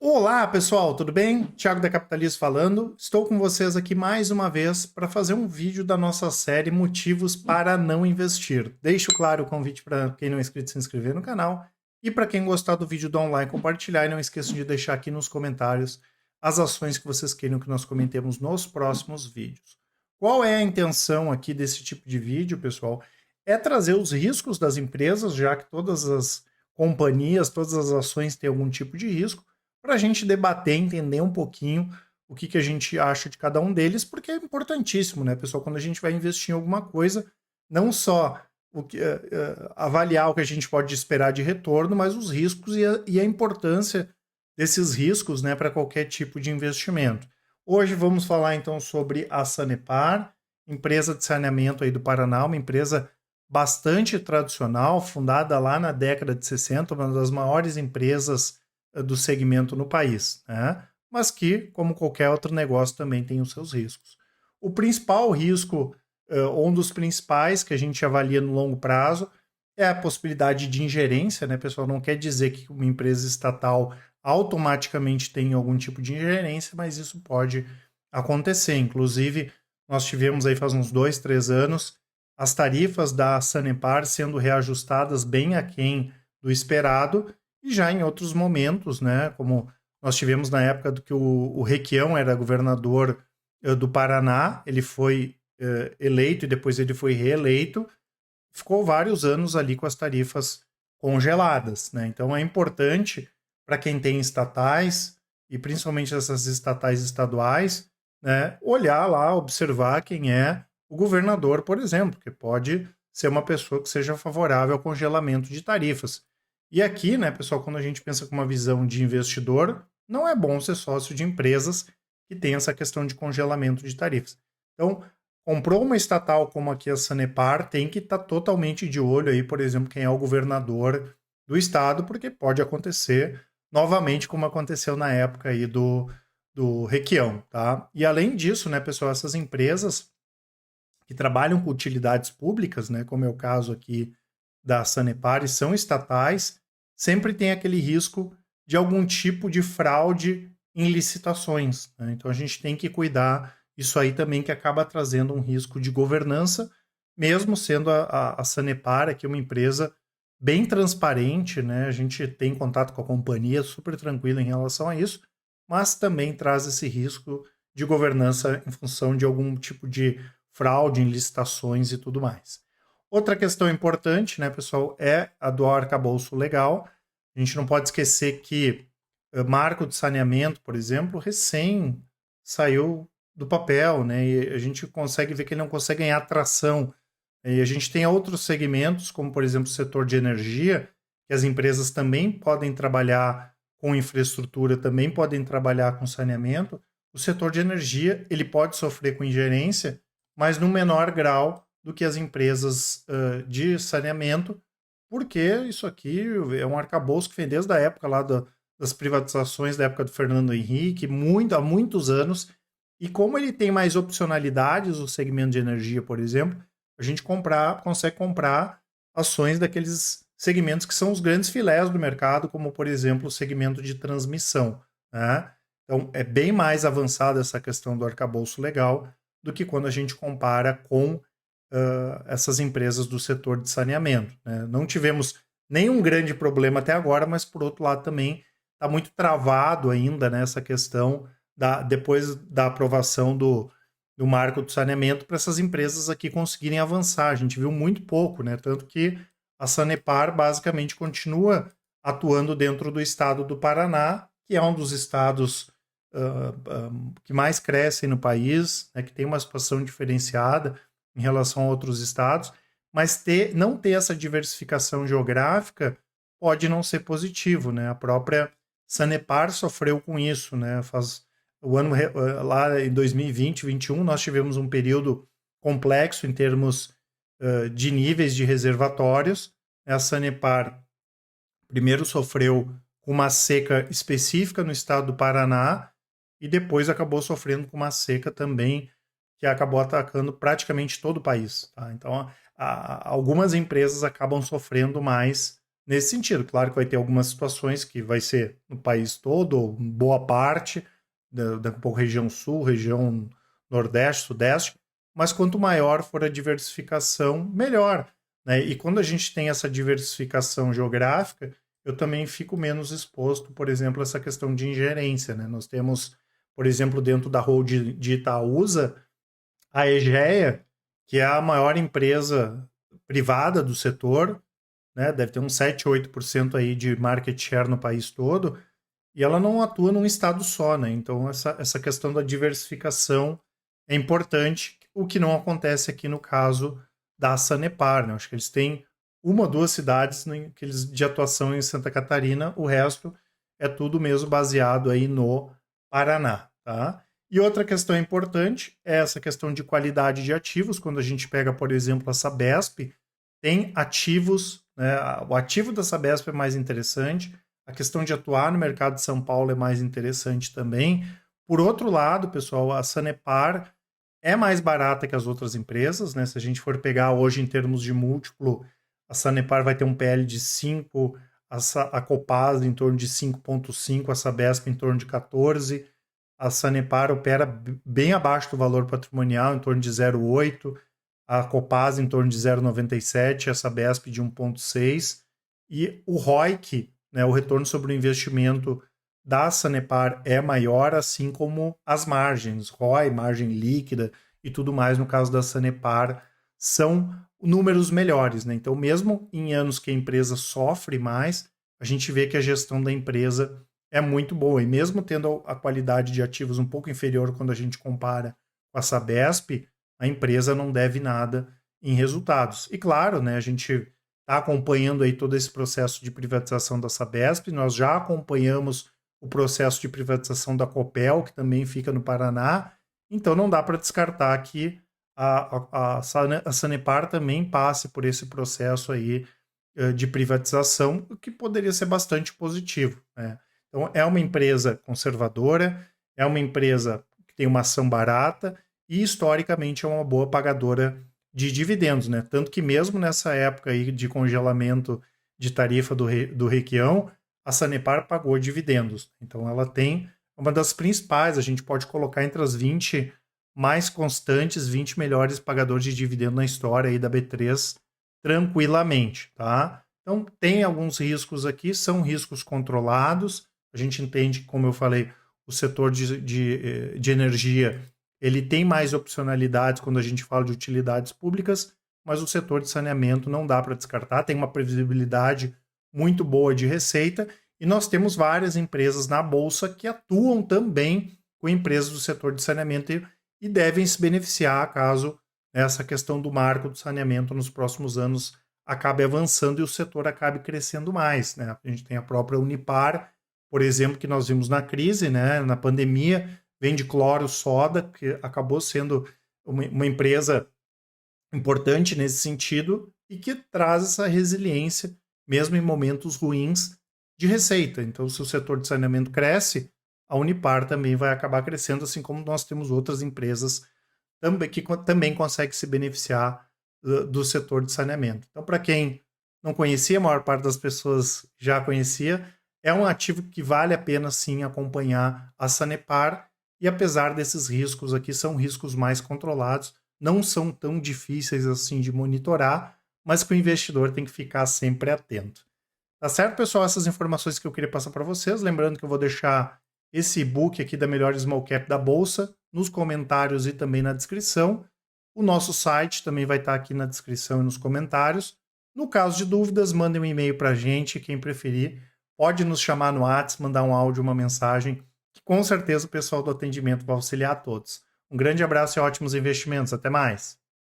Olá, pessoal, tudo bem? Thiago da Capitalismo falando. Estou com vocês aqui mais uma vez para fazer um vídeo da nossa série Motivos para Não Investir. Deixo claro o convite para quem não é inscrito se inscrever no canal e para quem gostar do vídeo, dar um like, compartilhar e não esqueçam de deixar aqui nos comentários as ações que vocês queiram que nós comentemos nos próximos vídeos. Qual é a intenção aqui desse tipo de vídeo, pessoal? É trazer os riscos das empresas, já que todas as companhias, todas as ações têm algum tipo de risco, para a gente debater, entender um pouquinho o que a gente acha de cada um deles, porque é importantíssimo, né, pessoal? Quando a gente vai investir em alguma coisa, não só avaliar o que a gente pode esperar de retorno, mas os riscos e a importância desses riscos, né, para qualquer tipo de investimento. Hoje vamos falar então sobre a Sanepar, empresa de saneamento aí do Paraná, uma empresa bastante tradicional, fundada lá na década de 60, uma das maiores empresas do segmento no país, né? Mas que, como qualquer outro negócio, também tem os seus riscos. O principal risco, ou um dos principais que a gente avalia no longo prazo, é a possibilidade de ingerência, né, pessoal? Não quer dizer que uma empresa estatal automaticamente tem algum tipo de ingerência, mas isso pode acontecer. Inclusive, nós tivemos aí faz uns 2, 3 anos as tarifas da Sanepar sendo reajustadas bem aquém do esperado, e já em outros momentos, né, como nós tivemos na época do que o Requião era governador do Paraná, ele foi eleito e depois ele foi reeleito, ficou vários anos ali com as tarifas congeladas, né? Então é importante para quem tem estatais, e principalmente essas estatais estaduais, né, olhar lá, observar quem é o governador, por exemplo, que pode ser uma pessoa que seja favorável ao congelamento de tarifas. E aqui, né, pessoal, quando a gente pensa com uma visão de investidor, não é bom ser sócio de empresas que têm essa questão de congelamento de tarifas. Então, comprou uma estatal como aqui a Sanepar, tem que estar totalmente de olho aí, por exemplo, quem é o governador do estado, porque pode acontecer novamente como aconteceu na época aí do Requião, tá? E além disso, né, pessoal, essas empresas que trabalham com utilidades públicas, né, como é o caso aqui da Sanepar, e são estatais, sempre tem aquele risco de algum tipo de fraude em licitações, né? Então a gente tem que cuidar isso aí também, que acaba trazendo um risco de governança, mesmo sendo a Sanepar aqui uma empresa bem transparente, né? A gente tem contato com a companhia, super tranquilo em relação a isso, mas também traz esse risco de governança em função de algum tipo de fraude em licitações e tudo mais. Outra questão importante, né, pessoal, é a do arcabouço legal. A gente não pode esquecer que marco de saneamento, por exemplo, recém saiu do papel, né? E a gente consegue ver que ele não consegue ganhar tração. E a gente tem outros segmentos, como por exemplo o setor de energia, que as empresas também podem trabalhar com infraestrutura, também podem trabalhar com saneamento. O setor de energia, ele pode sofrer com ingerência, mas no menor grau do que as empresas de saneamento, porque isso aqui é um arcabouço que vem desde a época lá das privatizações da época do Fernando Henrique, há muitos anos, e como ele tem mais opcionalidades, o segmento de energia, por exemplo, a gente consegue comprar ações daqueles segmentos que são os grandes filés do mercado, como, por exemplo, o segmento de transmissão, né? Então, é bem mais avançada essa questão do arcabouço legal do que quando a gente compara com essas empresas do setor de saneamento, né? Não tivemos nenhum grande problema até agora, mas, por outro lado, também está muito travado ainda nessa questão depois da aprovação do marco do saneamento para essas empresas aqui conseguirem avançar. A gente viu muito pouco, né? Tanto que a Sanepar basicamente continua atuando dentro do estado do Paraná, que é um dos estados que mais crescem no país, né, que tem uma situação diferenciada em relação a outros estados, mas não ter essa diversificação geográfica pode não ser positivo, né? A própria Sanepar sofreu com isso, né? O ano lá em 2020, 2021, nós tivemos um período complexo em termos de níveis de reservatórios. A Sanepar primeiro sofreu com uma seca específica no estado do Paraná e depois acabou sofrendo com uma seca também que acabou atacando praticamente todo o país. Tá? Então, algumas empresas acabam sofrendo mais nesse sentido. Claro que vai ter algumas situações que vai ser no país todo, ou boa parte, da região sul, região nordeste, sudeste, mas quanto maior for a diversificação, melhor. Né? E quando a gente tem essa diversificação geográfica, eu também fico menos exposto, por exemplo, a essa questão de ingerência. Né? Nós temos, por exemplo, dentro da holding de Itaúsa, a Egea, que é a maior empresa privada do setor, né? Deve ter uns 7, 8% aí de market share no país todo, e ela não atua num estado só, né? Então essa questão da diversificação é importante, o que não acontece aqui no caso da Sanepar, né? Acho que eles têm uma ou duas cidades de atuação em Santa Catarina, o resto é tudo mesmo baseado aí no Paraná, tá? E outra questão importante é essa questão de qualidade de ativos. Quando a gente pega, por exemplo, a Sabesp, tem ativos, né? O ativo da Sabesp é mais interessante, a questão de atuar no mercado de São Paulo é mais interessante também. Por outro lado, pessoal, a Sanepar é mais barata que as outras empresas, né? Se a gente for pegar hoje em termos de múltiplo, a Sanepar vai ter um PL de 5, a Copasa em torno de 5,5, a Sabesp em torno de 14, a Sanepar opera bem abaixo do valor patrimonial, em torno de 0,8, a Copasa em torno de 0,97, a Sabesp de 1,6, e o ROIC, né, o retorno sobre o investimento da Sanepar é maior, assim como as margens, ROI, margem líquida e tudo mais, no caso da Sanepar, são números melhores. Né? Então, mesmo em anos que a empresa sofre mais, a gente vê que a gestão da empresa é muito boa. E mesmo tendo a qualidade de ativos um pouco inferior quando a gente compara com a Sabesp, a empresa não deve nada em resultados. E claro, né, a gente está acompanhando aí todo esse processo de privatização da Sabesp, nós já acompanhamos o processo de privatização da Copel, que também fica no Paraná, então não dá para descartar que a Sanepar também passe por esse processo aí de privatização, o que poderia ser bastante positivo. Né? Então é uma empresa conservadora, é uma empresa que tem uma ação barata e historicamente é uma boa pagadora de dividendos, né? Tanto que mesmo nessa época aí de congelamento de tarifa do Requião, a Sanepar pagou dividendos. Então ela tem uma das principais, a gente pode colocar entre as 20 mais constantes, 20 melhores pagadores de dividendo na história aí da B3 tranquilamente, tá? Então tem alguns riscos aqui, são riscos controlados, a gente entende, como eu falei, o setor de energia ele tem mais opcionalidades quando a gente fala de utilidades públicas, mas o setor de saneamento não dá para descartar, tem uma previsibilidade muito boa de receita, e nós temos várias empresas na Bolsa que atuam também com empresas do setor de saneamento e devem se beneficiar caso essa questão do marco do saneamento nos próximos anos acabe avançando e o setor acabe crescendo mais. Né? A gente tem a própria Unipar, por exemplo, que nós vimos na crise, né? Na pandemia, vende cloro, soda, que acabou sendo uma empresa importante nesse sentido e que traz essa resiliência, mesmo em momentos ruins, de receita. Então, se o setor de saneamento cresce, a Unipar também vai acabar crescendo, assim como nós temos outras empresas que também conseguem se beneficiar do setor de saneamento. Então, para quem não conhecia, a maior parte das pessoas já conhecia, é um ativo que vale a pena sim acompanhar a Sanepar, e apesar desses riscos aqui, são riscos mais controlados, não são tão difíceis assim de monitorar, mas que o investidor tem que ficar sempre atento. Tá certo, pessoal? Essas informações que eu queria passar para vocês. Lembrando que eu vou deixar esse e-book aqui da Melhor Small Cap da Bolsa nos comentários e também na descrição. O nosso site também vai estar aqui na descrição e nos comentários. No caso de dúvidas, mandem um e-mail para a gente, quem preferir. Pode nos chamar no WhatsApp, mandar um áudio, uma mensagem, que com certeza o pessoal do atendimento vai auxiliar a todos. Um grande abraço e ótimos investimentos. Até mais!